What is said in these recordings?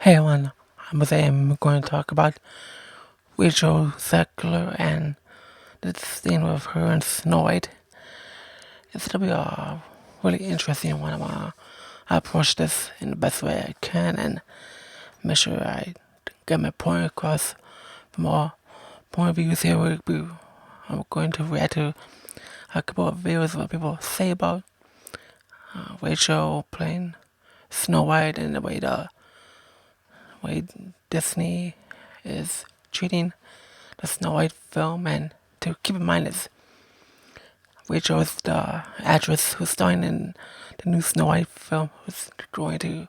Hey everyone, I'm going to talk about Rachel Zegler and the scene with her and Snow White. It's gonna be a really interesting one. I'm gonna approach this in the best way I can and make sure I get my point across from all point of views here. I'm going to react to a couple of videos of what people say about Rachel playing Snow White and the way Disney is treating the Snow White film. And to keep in mind is Rachel is the actress who's starring in the new Snow White film, who's going to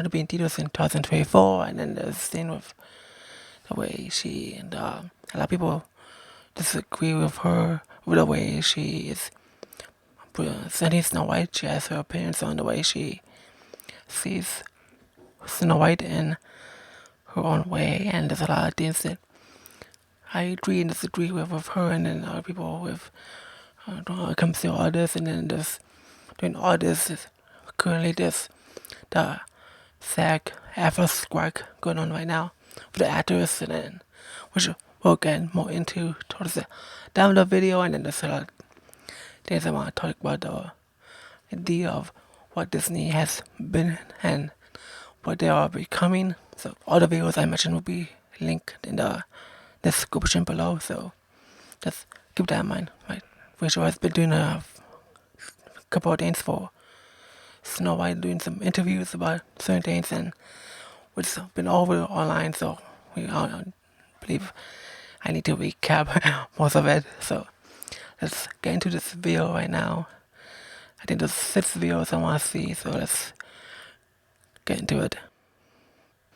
be in theaters in 2024. And then there's the scene with the way she and a lot of people disagree with her with the way she is presenting Snow White. She has her opinions on the way she sees Snow White in her own way, and there's a lot of things that I agree and disagree with her, and then other people with when it comes to all this, and then there's doing all this is currently there's the SAG after strike going on right now for the actors, and then which we'll get more into towards the down the video, and then there's a lot of things I want to talk about the idea of what Disney has been and what they are becoming. So all the videos I mentioned will be linked in the description below. So just keep that in mind. Right, Rachel has been doing a couple of things for Snow White, doing some interviews about certain things, and which have been all over online. So I believe I need to recap most of it. So let's get into this video right now. I think there's 6 videos I want to see, so let's get into it.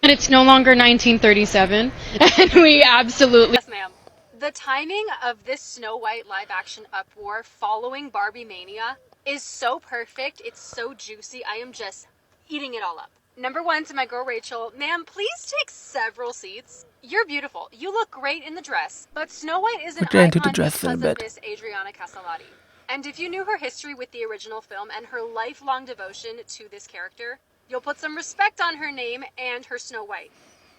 And it's no longer 1937, and we absolutely... Yes, ma'am. The timing of this Snow White live-action uproar following Barbie Mania is so perfect. It's so juicy. I am just eating it all up. Number 1, to my girl Rachel. Ma'am, please take several seats. You're beautiful. You look great in the dress. But Snow White is an icon because of Miss Adriana Castellati. And if you knew her history with the original film and her lifelong devotion to this character, you'll put some respect on her name and her Snow White.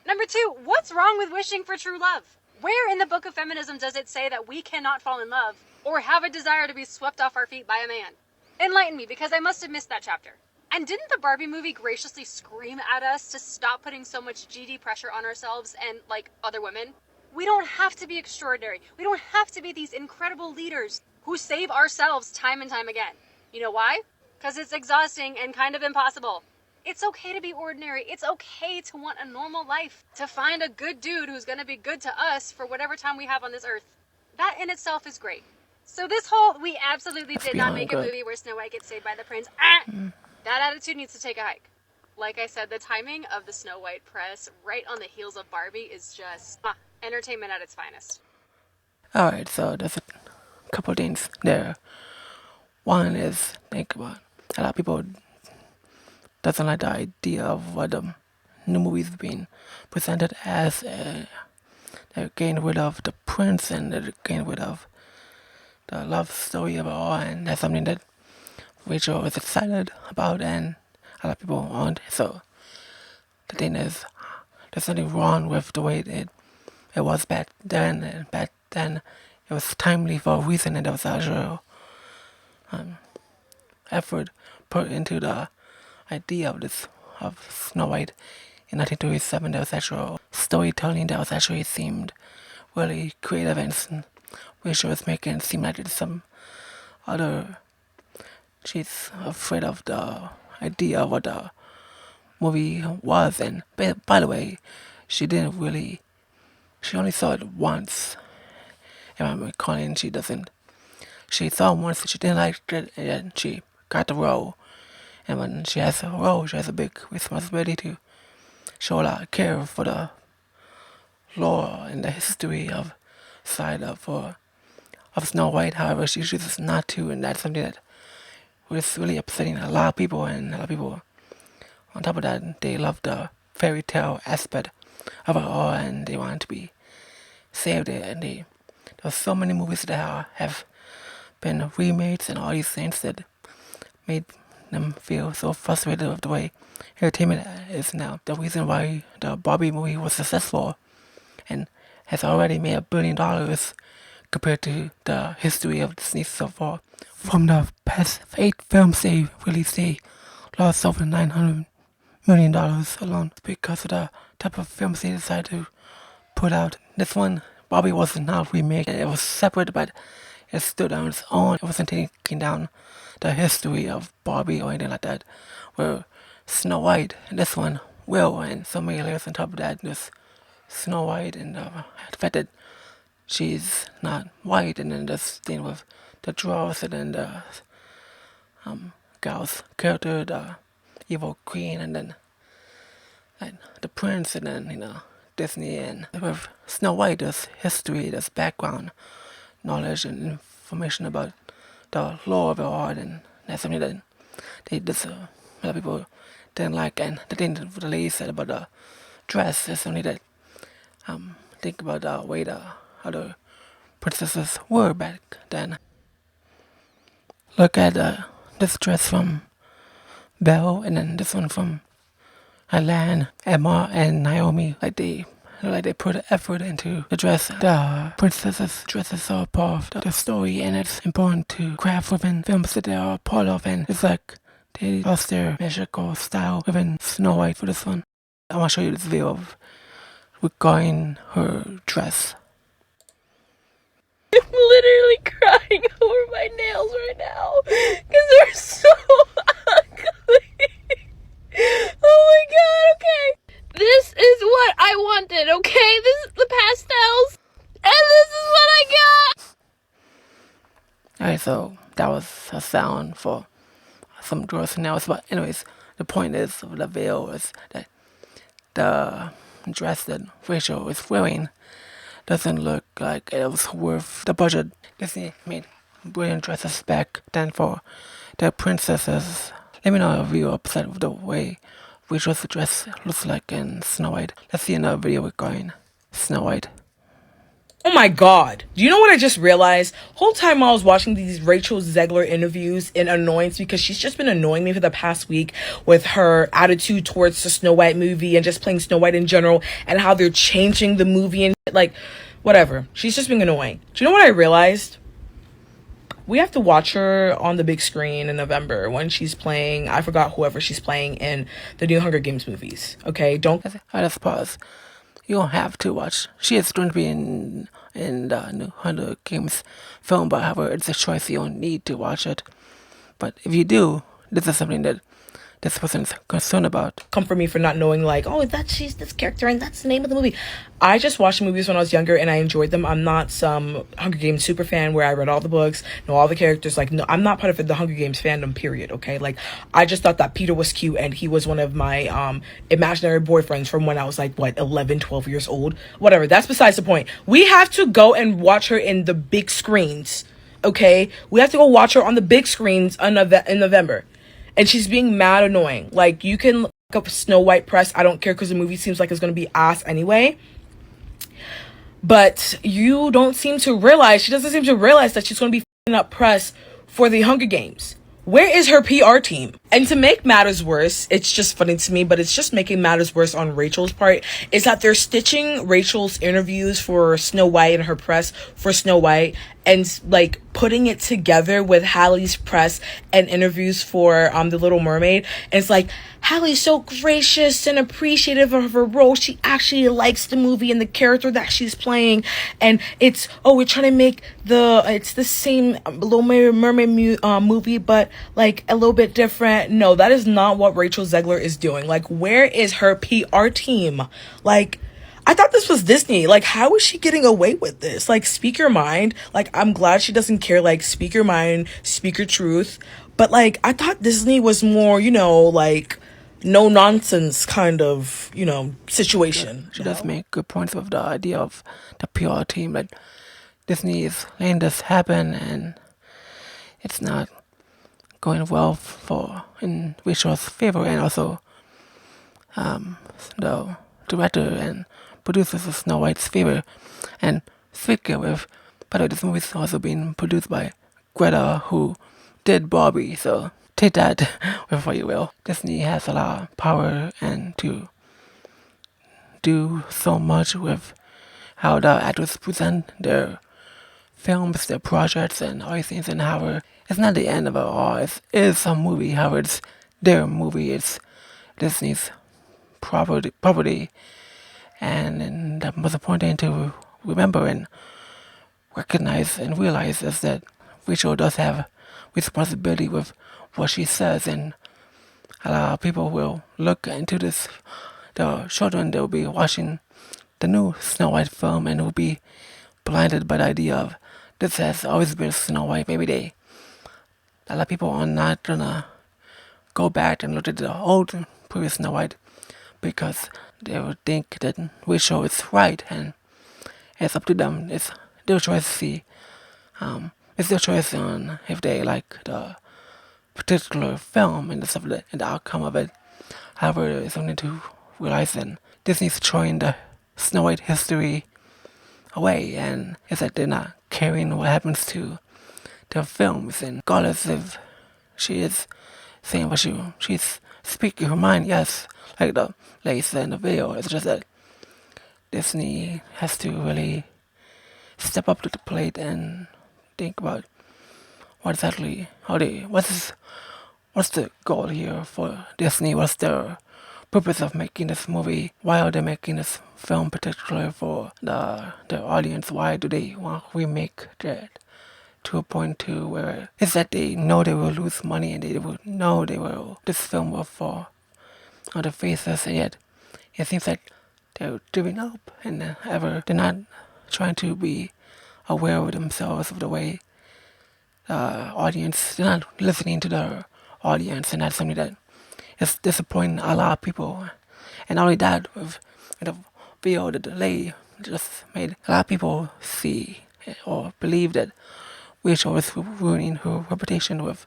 Number 2, what's wrong with wishing for true love? Where in the book of feminism does it say that we cannot fall in love or have a desire to be swept off our feet by a man? Enlighten me, because I must have missed that chapter. And didn't the Barbie movie graciously scream at us to stop putting so much GD pressure on ourselves and, like, other women? We don't have to be extraordinary. We don't have to be these incredible leaders who save ourselves time and time again. You know why? Because it's exhausting and kind of impossible. It's okay to be ordinary. It's okay to want a normal life, to find a good dude who's going to be good to us for whatever time we have on this earth. That in itself is great. So this whole, we absolutely did not make a movie where Snow White gets saved by the prince. That attitude needs to take a hike. Like I said, the timing of the Snow White press right on the heels of Barbie is just entertainment at its finest. Alright, so there's a couple things there. One is, think about, a lot of people doesn't like the idea of what the new movies being presented as. They're getting rid of the prince, and they're getting rid of the love story of it all, and that's something that Rachel is excited about, and a lot of people aren't. So the thing is, there's something wrong with the way it was back then. And back then, it was timely for a reason, and there was actual effort put into the idea of Snow White in 1937. There was actual storytelling that was actually seemed really creative, and Rachel was making it seem like it's some other. She's afraid of the idea of what the movie was, and by the way, she only saw it once. If I'm recalling, she saw it once, she didn't like it, and she got the role. And when she has a role, she has a big responsibility to show a lot of care for the lore and the history of Snow White. However, she chooses not to, and that's something that was really upsetting a lot of people. And a lot of people, on top of that, they love the fairy tale aspect of it all, and they want to be saved. And there's so many movies that have been remakes and all these things that made them feel so frustrated with the way entertainment is now the reason why the Barbie movie was successful and has already made $1 billion compared to the history of Disney so far. From the past 8 films they released, they lost over $900 million alone because of the type of films they decided to put out. This one, Barbie, was not remade. It was separate, but it stood on its own. It wasn't taking down the history of Barbie or anything like that. Where Snow White, and this one will, and so many layers on top of that. There's Snow White and the fact that she's not white, and then this thing with the dwarves, and then the gal's character, the evil queen, and then the prince, and then Disney, and with Snow White, there's history, there's background knowledge and information about the lore of it all, and that's something that a lot of people didn't like. And the thing that the lady said about the dress is something that think about the way the other princesses were back then. Look at this dress from Belle, and then this one from Alan, Emma, and Naomi. Like they put effort into the dress. The princesses' dresses are part of the story, and it's important to craft within films that they are a part of. And it's like they lost their magical style within Snow White for this one. I want to show you this video of regarding her dress. I'm literally crying over my nails right now because they're so ugly. Oh my god, okay. This is what I wanted, okay? This is the pastels, and this is what I got! Alright, so that was a sound for some gross nails, but anyways, the point is of the veil is that the dress that Rachel is wearing doesn't look like it was worth the budget. Disney made brilliant dresses back then for the princesses. Let me know if you're upset with the way Rachel's dress looks like in Snow White. Let's see another video regarding Snow White. Oh my god. Do you know what I just realized? Whole time I was watching these Rachel Zegler interviews in annoyance because she's just been annoying me for the past week with her attitude towards the Snow White movie and just playing Snow White in general and how they're changing the movie and like whatever. She's just being annoying. Do you know what I realized? We have to watch her on the big screen in November when she's playing, I forgot whoever she's playing in the new Hunger Games movies. Okay, don't. Let's pause. You don't have to watch. She is going to be in the new Hunger Games film, but however, it's a choice. You don't need to watch it. But if you do, this is something that this person's concerned about. Come for me for not knowing, like, oh, she's this character and that's the name of the movie. I just watched movies when I was younger and I enjoyed them. I'm not some Hunger Games super fan where I read all the books, know all the characters. Like, no, I'm not part of the Hunger Games fandom, period, okay? Like, I just thought that Peter was cute and he was one of my imaginary boyfriends from when I was like, 11, 12 years old? Whatever, that's besides the point. We have to go and watch her in the big screens, okay? We have to go watch her on the big screens in November. And she's being mad annoying. Like, you can look up Snow White press. I don't care because the movie seems like it's going to be ass anyway. But you don't seem to realize, she doesn't seem to realize that she's going to be f***ing up press for the Hunger Games. Where is her PR team? And to make matters worse, it's just funny to me, but it's just making matters worse on Rachel's part, is that they're stitching Rachel's interviews for Snow White and her press for Snow White and like putting it together with Halle's press and interviews for The Little Mermaid. And it's like, Halle's so gracious and appreciative of her role. She actually likes the movie and the character that she's playing. And it's, we're trying to make it's the same Little Mermaid movie, but like a little bit different. No, that is not what Rachel Zegler is doing. Like, where is her PR team? Like, I thought this was Disney. Like, how is she getting away with this? Like, speak your mind. Like, I'm glad she doesn't care. Like, speak your mind, speak your truth. But like, I thought Disney was more, like, no nonsense kind of, situation. She does make good points with the idea of the PR team. Like, Disney is letting this happen, and it's not going well in Rachel's favor, and also the director and producers of Snow White's favor. And speaking with, by the way, this movie is also being produced by Greta, who did Barbie, so take that with what you will. Disney has a lot of power and to do so much with how the actors present their films, their projects, and all these things, and how it's not the end of it all. It is a movie, however, it's their movie, it's Disney's property, and the most important thing to remember and recognize and realize is that Rachel does have responsibility with what she says, and a lot of people will look into this. The children, they will be watching the new Snow White film and will be blinded by the idea of this has always been Snow White. Maybe a lot of people are not gonna go back and look at the old previous Snow White because they will think that Rachel is right, and it's up to them. It's their choice to see. It's their choice on if they like the particular film and the stuff and the outcome of it. However, it's something to realize that Disney's throwing the Snow White history away, and it's that they're not caring what happens to their films. And regardless if she is saying what she's speaking her mind, yes, like the lady said in the video, it's just that Disney has to really step up to the plate and think about what's the goal here for Disney? What's their purpose of making this movie? Why are they making this film particularly for their audience? Why do they want to remake that to a point to where it's that they know they will lose money and they will know this film will fall on their faces, and yet it seems like they're giving up and they're not trying to be aware of themselves of the way audience, they're not listening to their audience, and that's something that is disappointing a lot of people. And not only that, with the video that the lady just made a lot of people see or believe that Rachel is ruining her reputation with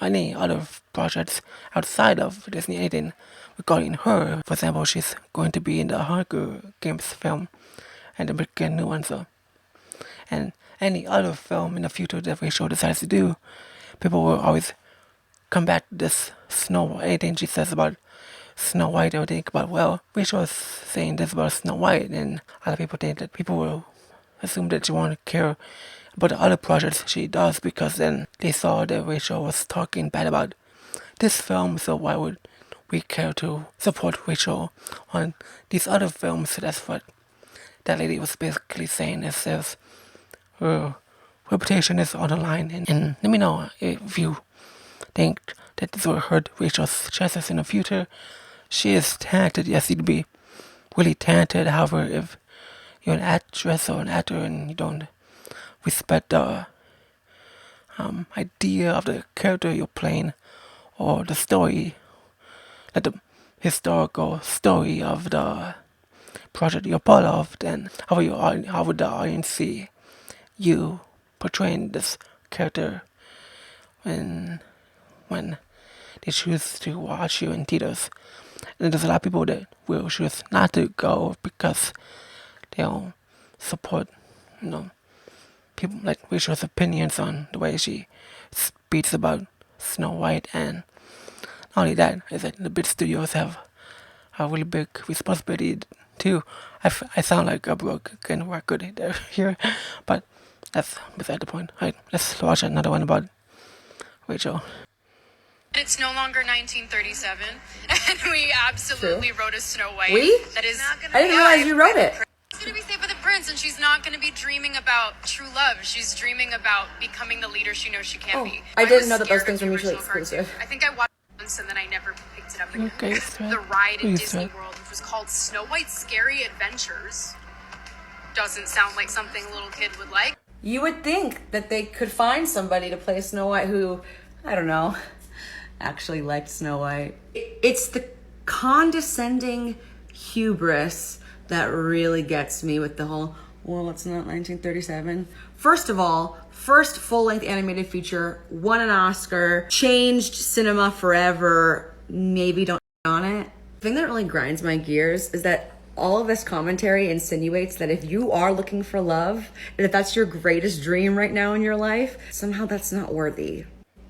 any other projects outside of Disney, anything regarding her. For example, she's going to be in the Hunger Games film and the brand new one, so and any other film in the future that Rachel decides to do, people will always come back to this Snow White. Anything she says about Snow White, they will think about, well, Rachel is saying this about Snow White, and other people think that people will assume that she won't care about the other projects she does because then they saw that Rachel was talking bad about this film, so why would we care to support Rachel on these other films? So that's what that lady was basically saying. It says her reputation is on the line, and let me know if you think that this will hurt Rachel's chances in the future. She is talented, yes, you'd be really talented. However, if you're an actress or an actor and you don't respect the idea of the character you're playing or the story, like the historical story of the project you're part of, then how would the audience see you portraying this character when they choose to watch you in theaters? And there's a lot of people that will choose not to go because they don't support, people like Rachel's opinions on the way she speaks about Snow White. And not only that, is that the big studios have a really big responsibility too. I sound like a broken record here, but that's beside the point. Alright, let's watch another one about Rachel. It's no longer 1937, and we absolutely wrote a Snow White. That is not gonna I didn't realize you wrote it. She's going to be safe with the prince, and she's not going to be dreaming about true love. She's dreaming about becoming the leader she knows she can't be. I didn't know that those things were mutually exclusive. I think I watched it once, and then I never picked it up again. Okay, The ride in Disney World, which was called Snow White's Scary Adventures, doesn't sound like something a little kid would like. You would think that they could find somebody to play Snow White who, I don't know, actually liked Snow White. It's the condescending hubris that really gets me with the whole, well, it's not 1937. First of all, first full-length animated feature, won an Oscar, changed cinema forever, maybe don't on it. The thing that really grinds my gears is that all of this commentary insinuates that if you are looking for love, and if that's your greatest dream right now in your life, somehow that's not worthy.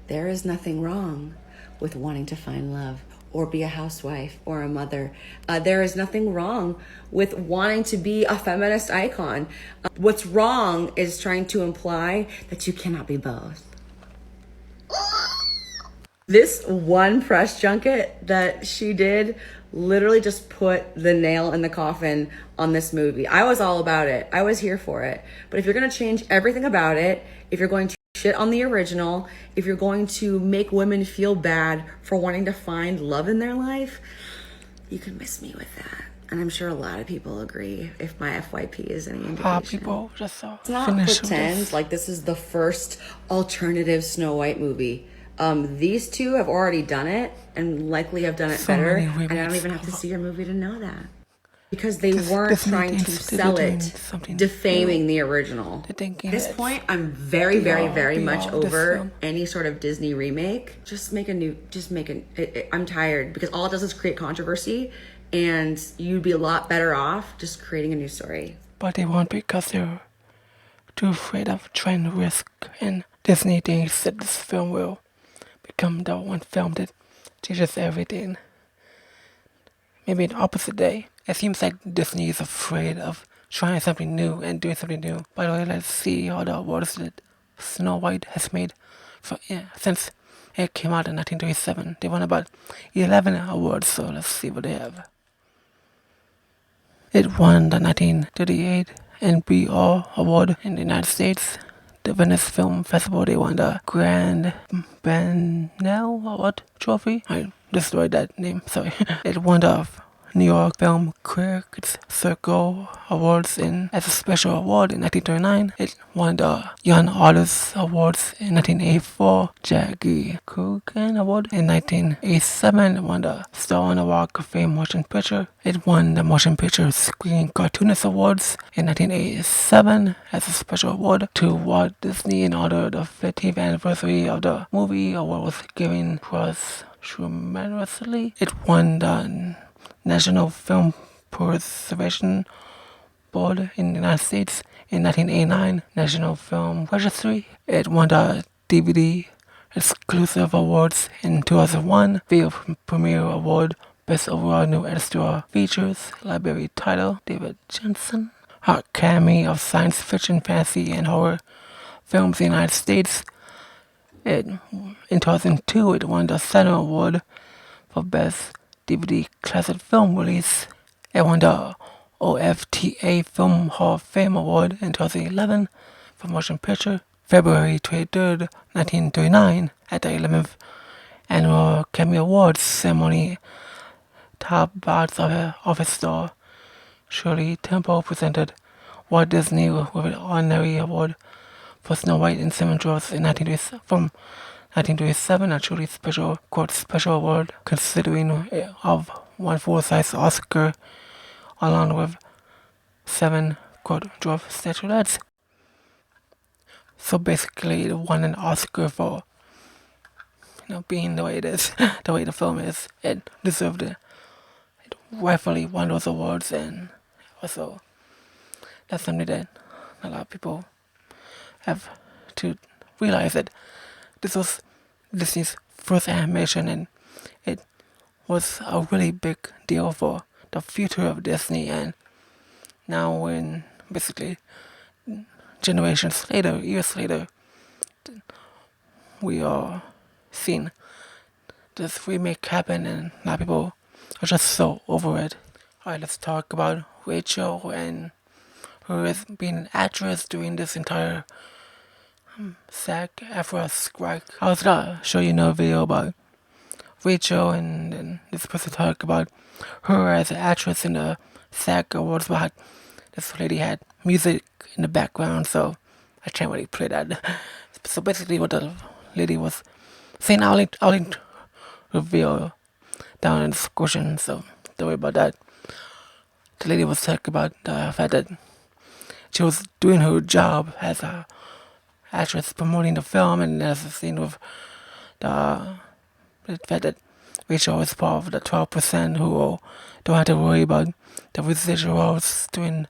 There is nothing wrong with wanting to find love or be a housewife or a mother. There is nothing wrong with wanting to be a feminist icon. What's wrong is trying to imply that you cannot be both. This one press junket that she did literally just put the nail in the coffin on this movie. I was all about it. I was here for it. But if you're going to change everything about it, if you're going to shit on the original, if you're going to make women feel bad for wanting to find love in their life, you can miss me with that. And I'm sure a lot of people agree if my FYP is any indication. People just Let's not pretend like this is the first alternative Snow White movie. These two have already done it and likely have done it better. And I don't even have to see your movie to know that. Because they weren't trying to sell it, defaming the original. At this point, I'm very, very, very much over any sort of Disney remake. I'm tired because all it does is create controversy, and you'd be a lot better off just creating a new story. But they won't because they're too afraid of trying to risk, and Disney thinks that this film will become the one film that changes everything. Maybe an opposite day. It seems like Disney is afraid of trying something new and doing something new. By the way, let's see all the awards that Snow White has made since it came out in 1937. They won about 11 awards, so let's see what they have. It won the 1938 NBR Award in the United States. The Venice Film Festival, they won the Grand Biennale Award trophy. I destroyed that name, sorry. It won the New York Film Critics Circle Awards as a special award in 1939. It won the Young Artist Awards in 1984, Jackie Coogan Award in 1987. It won the Star on the Walk of Fame Motion Picture. It won the Motion Picture Screen Cartoonist Awards in 1987 as a special award to Walt Disney in honor of the 15th anniversary of the movie. Award was given posthumously. It won the National Film Preservation Board in the United States in 1989, National Film Registry. It won the DVD Exclusive Awards in 2001, Video Premiere Award, Best Overall New Extra Features, Library Title, David Jensen. Academy of Science Fiction, Fantasy, and Horror Films in the United States. In 2002, it won the Saturn Award for Best DVD Classic Film Release. It won the OFTA Film Hall of Fame Award in 2011 for Motion Picture. February 23rd, 1939, at the 11th Annual Academy Awards ceremony, top box office star Shirley Temple presented Walt Disney with an honorary award for Snow White and Seven Dwarfs from 1927, a truly special award considering of one full-size Oscar along with 7 dwarf statuettes. So basically it won an Oscar for being the way it is, the way the film is. It deserved it. It rightfully won those awards, and also that's something that a lot of people have to realize, that this was Disney's first animation, and it was a really big deal for the future of Disney. And now when basically generations later, years later, we are seeing this remake happen, and a lot of people are just so over it. Alright, let's talk about Rachel and her as being an actress during this entire SAG-AFTRA strike. I was gonna show you another video about Rachel, and then this person talk about her as an actress in the SAG Awards, but this lady had music in the background, so I can't really play that. So basically what the lady was saying, I'll link her video down in the description, so don't worry about that. The lady was talking about the fact that she was doing her job as a actress promoting the film, and there's a scene with the fact that Rachel is part of the 12% who don't have to worry about the residuals during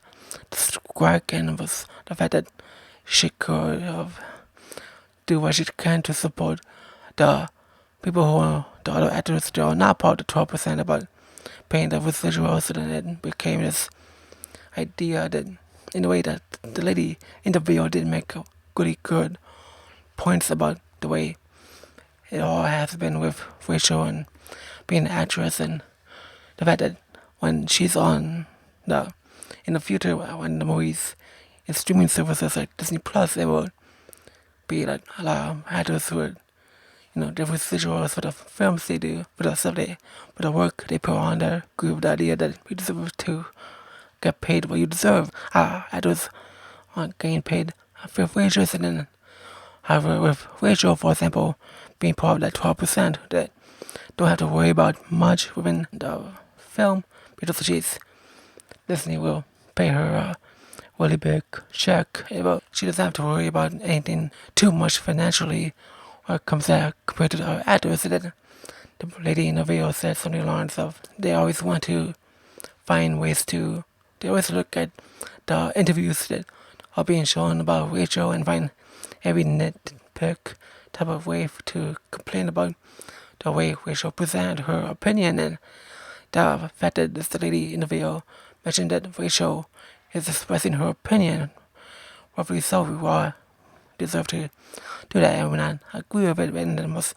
the strike, and it was the fact that she could do what she can to support the people who are the other actors, they are not part of the 12% about paying the residuals, and it became this idea that in a way that the lady in the video did make really good points about the way it all has been with Rachel and being an actress, and the fact that when she's on in the future, when the movies in streaming services like Disney Plus, it will be like a lot of actors who would, the residuals for the films they do, for the stuff for the work they put on there, agree with the idea that you deserve to get paid what you deserve. Actors aren't getting paid fair wages, and then however, with Rachel, for example, being part of that 12% that don't have to worry about much within the film because Disney will pay her a really big check. She doesn't have to worry about anything too much financially when it comes to compared to the actors. That the lady in the video said something along the lines of they always want to find ways to. They always look at the interviews that are being shown about Rachel and find every nitpick type of way to complain about the way Rachel presented her opinion, and the fact that this lady in the video mentioned that Rachel is expressing her opinion. Roughly so, we all deserve to do that, and when I agree with it, and the most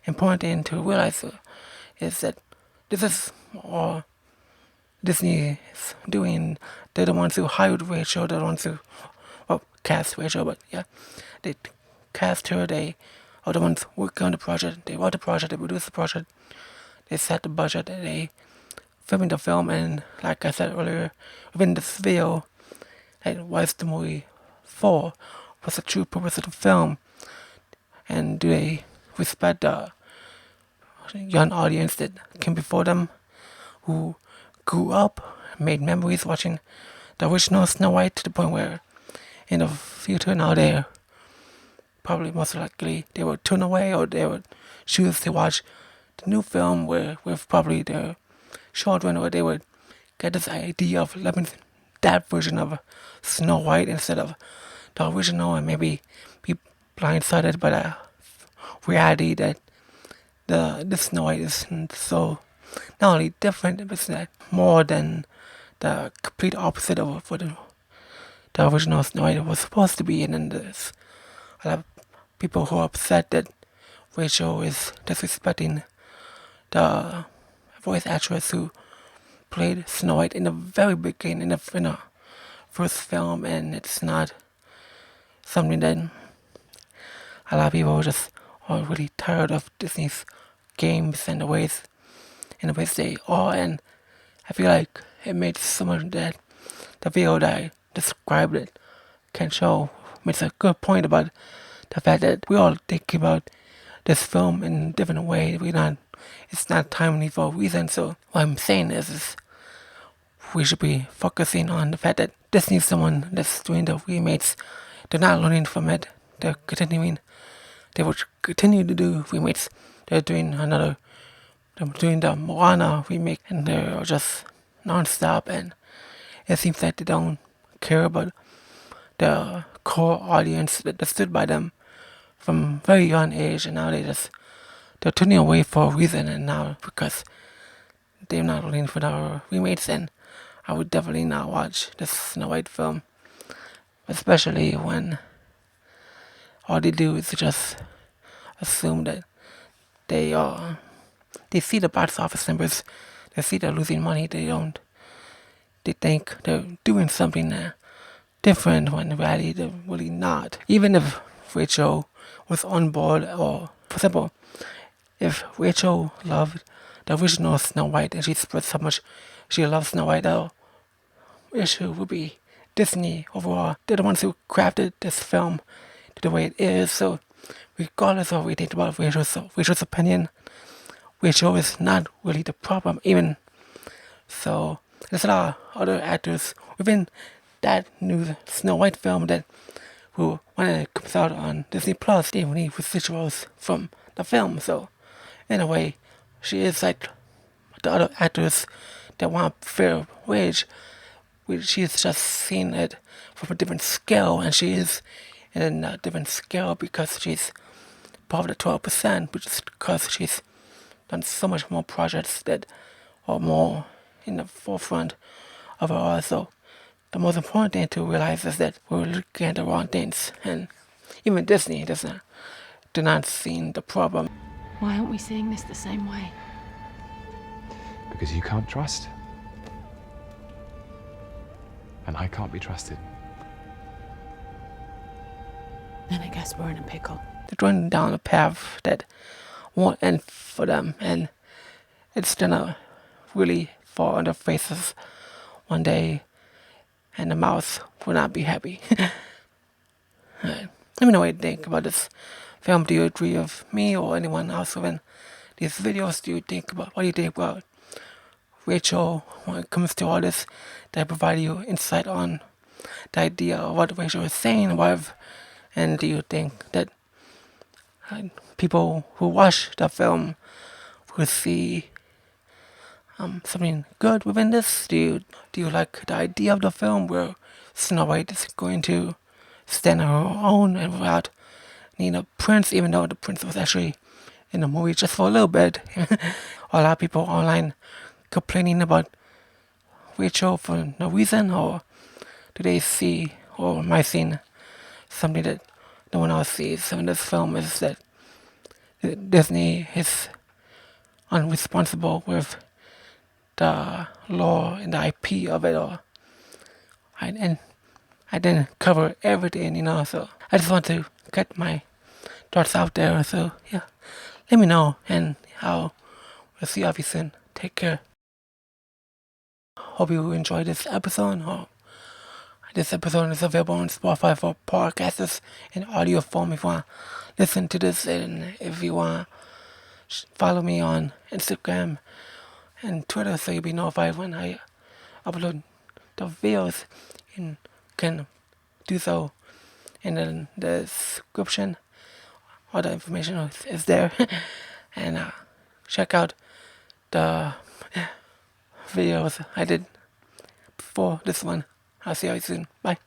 important thing to realize is that this is all Disney is doing. They're the ones who hired Rachel, they're the ones who cast Rachel, but yeah, they cast her, they are the ones working on the project, they wrote the project, they produced the project, they set the budget, they filming the film, and like I said earlier, within this video, like, what is the movie for? What's the true purpose of the film? And do they respect the young audience that came before them, who grew up, made memories watching the original Snow White to the point where in the future now they're probably most likely they would turn away or they would choose to watch the new film with probably their children, or they would get this idea of loving that version of Snow White instead of the original, and maybe be blindsided by the reality that the Snow White is so not only different, but it's more than the complete opposite of what the original Snow White was supposed to be. And then there's a lot of people who are upset that Rachel is disrespecting the voice actress who played Snow White in the very beginning, in the first film, and it's not something that a lot of people just are really tired of Disney's games and the ways they are, and I feel like it made someone that the video that I described it can show makes a good point about the fact that we all think about this film in a different way. It's not timely for a reason. So what I'm saying is we should be focusing on the fact that Disney's someone that's doing the remakes. They're not learning from it. They will continue to do remakes. They're doing the Moana remake, and they're just non-stop, and it seems like they don't care about the core audience that stood by them from very young age, and now they're turning away for a reason, and now because they're not learning for the remakes, and I would definitely not watch this Snow White film, especially when all they do is just assume that they see the box office numbers, they see they're losing money, they think they're doing something different when in reality they're really not. Even if Rachel was on board, or for example, if Rachel loved the original Snow White and she expressed how much she loves Snow White, the issue would be Disney overall. They're the ones who crafted this film to the way it is, so regardless of what we think about Rachel's opinion, Rachel is not really the problem. Even so, there's a lot of other actors within that new Snow White film that who, when it comes out on Disney Plus, they will need residuals from the film. So, in a way, she is like the other actors that want a fair wage. She's just seeing it from a different scale, and she is in a different scale because she's part of the 12%, which is because she's done so much more projects that are more in the forefront of her. So the most important thing to realize is that we're looking at the wrong things, and even Disney do not see the problem. Why aren't we seeing this the same way? Because you can't trust. And I can't be trusted. Then I guess we're in a pickle. They're going down a path that won't end for them, and it's gonna really fall on their faces one day, and the mouse will not be happy. Alright. Let me know what you think about this film. Do you agree with me or anyone else within these videos? What do you think about Rachel when it comes to all this? Did I provide you insight on the idea of what Rachel is saying? And do you think that people who watch the film will see something good within this? Do you like the idea of the film where Snow White is going to stand on her own and without needing a prince, even though the prince was actually in the movie just for a little bit? A lot of people online complaining about Rachel for no reason, or do they see, or am I seeing something that no one else sees in this film, is that Disney is unresponsible with the law and the IP of it all. And I didn't cover everything, so I just want to get my thoughts out there. So yeah, let me know, and we'll see you soon. Take care. Hope you enjoyed this episode. This episode is available on Spotify for podcasters in audio form if you want to listen to this, and if you want to follow me on Instagram and Twitter so you'll be notified when I upload the videos, and can do so in the description. All the information is there. And check out the videos I did before this one. I'll see you soon. Bye.